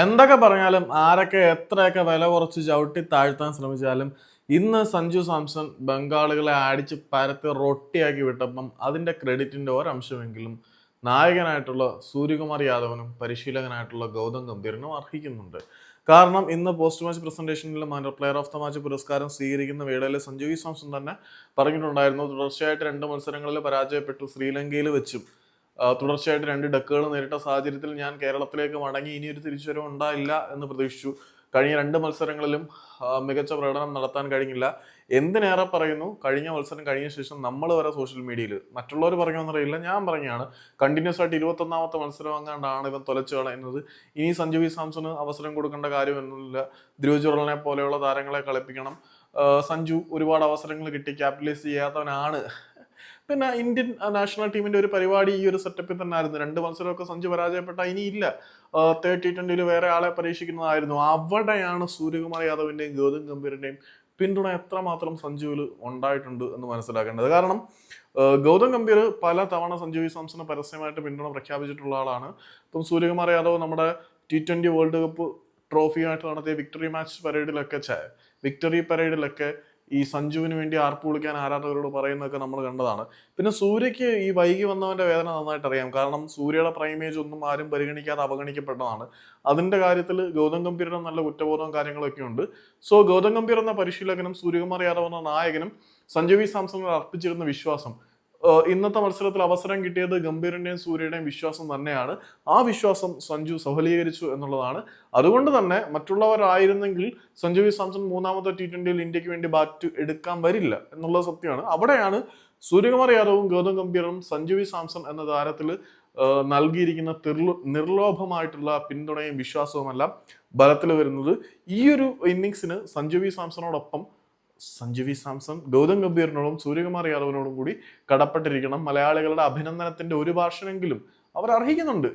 എന്തൊക്കെ പറഞ്ഞാലും ആരൊക്കെ എത്രയൊക്കെ വില കുറച്ച് ചവിട്ടി താഴ്ത്താൻ ശ്രമിച്ചാലും ഇന്ന് സഞ്ജു സാംസൺ ബംഗാളുകളെ അടിച്ച് പരത്തി റൊട്ടിയാക്കി വിട്ടപ്പം അതിന്റെ ക്രെഡിറ്റിന്റെ ഒരംശമെങ്കിലും നായകനായിട്ടുള്ള സൂര്യകുമാർ യാദവിനും പരിശീലകനായിട്ടുള്ള ഗൗതം ഗംഭീറിനും അർഹിക്കുന്നുണ്ട്. കാരണം ഇന്ന് പോസ്റ്റ് മാച്ച് പ്രസന്റേഷനിൽ പ്ലെയർ ഓഫ് ദ മാച്ച് പുരസ്കാരം സ്വീകരിക്കുന്ന വേളയിൽ സഞ്ജു സാംസൺ തന്നെ പറഞ്ഞിട്ടുണ്ടായിരുന്നു, തുടർച്ചയായിട്ട് 2 മത്സരങ്ങളിൽ പരാജയപ്പെട്ടു, ശ്രീലങ്കയിൽ വെച്ചും തുടർച്ചയായിട്ട് 2 ഡക്കുകൾ നേരിട്ട സാഹചര്യത്തിൽ ഞാൻ കേരളത്തിലേക്ക് മടങ്ങി ഇനിയൊരു തിരിച്ചുവരവ് ഉണ്ടായില്ല എന്ന് പ്രതീക്ഷിച്ചു. കഴിഞ്ഞ 2 മത്സരങ്ങളിലും മികച്ച പ്രകടനം നടത്താൻ കഴിഞ്ഞില്ല. എന്തിനേറെ പറയുന്നു, കഴിഞ്ഞ മത്സരം കഴിഞ്ഞ ശേഷം നമ്മൾ വരെ സോഷ്യൽ മീഡിയയിൽ, മറ്റുള്ളവർ പറയുമെന്നറിയില്ല, ഞാൻ പറഞ്ഞാണ്, കണ്ടിന്യൂസ് ആയിട്ട് 21ാമത്തെ മത്സരം അങ്ങാണ്ടാണ് ഇവൻ തൊലച്ചു കളയുന്നത്. ഇനി സഞ്ജു സാംസണ് അവസരം കൊടുക്കേണ്ട കാര്യമൊന്നുമില്ല. ധ്രുവ് ജുറലിനെ പോലെയുള്ള താരങ്ങളെ കളിപ്പിക്കണം. സഞ്ജു ഒരുപാട് അവസരങ്ങൾ കിട്ടി, ക്യാപിറ്റലൈസ് ചെയ്യാത്തവനാണ്. പിന്നെ ഇന്ത്യൻ നാഷണൽ ടീമിന്റെ ഒരു പരിപാടി ഈ ഒരു സെറ്റപ്പിൽ തന്നെ ആയിരുന്നു. 2 മത്സരമൊക്കെ സഞ്ജു പരാജയപ്പെട്ട ഇനിയില്ല, തേർഡ് T20 വേറെ ആളെ പരീക്ഷിക്കുന്നതായിരുന്നു. അവിടെയാണ് സൂര്യകുമാർ യാദവിന്റെയും ഗൗതം ഗംഭീറിന്റെയും പിന്തുണ എത്രമാത്രം സഞ്ജുവിൽ ഉണ്ടായിട്ടുണ്ട് എന്ന് മനസ്സിലാക്കേണ്ടത്. കാരണം ഗൗതം ഗംഭീർ പല തവണ സഞ്ജു സാംസണ് പരസ്യമായിട്ട് പിന്തുണ പ്രഖ്യാപിച്ചിട്ടുള്ള ആളാണ്. ഇപ്പം സൂര്യകുമാർ യാദവ് നമ്മുടെ T20 വേൾഡ് കപ്പ് ട്രോഫിയുമായിട്ട് നടത്തിയ വിക്ടറി പരേഡിലൊക്കെ ഈ സഞ്ജുവിന് വേണ്ടി ആർപ്പ് വിളിക്കാൻ ആരാധകരോട് പറയുന്നതൊക്കെ നമ്മൾ കണ്ടതാണ്. പിന്നെ സൂര്യക്ക് ഈ വൈകി വന്നവന്റെ വേദന നന്നായിട്ട് അറിയാം. കാരണം സൂര്യയുടെ പ്രൈമേജ് ഒന്നും ആരും പരിഗണിക്കാതെ അവഗണിക്കപ്പെട്ടതാണ്. അതിന്റെ കാര്യത്തിൽ ഗൗതം ഗംഭീറിന് നല്ല കുറ്റബോധവും കാര്യങ്ങളൊക്കെ ഉണ്ട്. സോ ഗൗതം ഗംഭീർ എന്ന പരിശീലകനും സൂര്യകുമാർ യാദവ് എന്ന നായകനും സഞ്ജു സാംസണിൽ അർപ്പിച്ചിരുന്ന വിശ്വാസം, ഇന്നത്തെ മത്സരത്തിൽ അവസരം കിട്ടിയത് ഗംഭീറിന്റെയും സൂര്യയുടെയും വിശ്വാസം തന്നെയാണ്. ആ വിശ്വാസം സഞ്ജു സഫലീകരിച്ചു എന്നുള്ളതാണ്. അതുകൊണ്ട് തന്നെ മറ്റുള്ളവരായിരുന്നെങ്കിൽ സഞ്ജു സാംസൺ 3ാമത്തെ T20 ഇന്ത്യക്ക് വേണ്ടി ബാറ്റ് എടുക്കാൻ വരില്ല എന്നുള്ളത് സത്യമാണ്. അവിടെയാണ് സൂര്യകുമാർ യാദവും ഗൗതം ഗംഭീറും സഞ്ജു സാംസൺ എന്ന താരത്തിൽ നൽകിയിരിക്കുന്ന നിർലോഭമായിട്ടുള്ള പിന്തുണയും വിശ്വാസവുമെല്ലാം ബലത്തിൽ വരുന്നത്. ഈ ഒരു ഇന്നിങ്സിന് സഞ്ജു സാംസണോടൊപ്പം സാംസൺ ഗൗതം ഗംഭീറിനോടും സൂര്യകുമാർ യാദവിനോടും കൂടി കടപ്പെട്ടിരിക്കണം. മലയാളികളുടെ അഭിനന്ദനത്തിന്റെ ഒരു ഭാഷണെങ്കിലും അവർ അർഹിക്കുന്നുണ്ട്.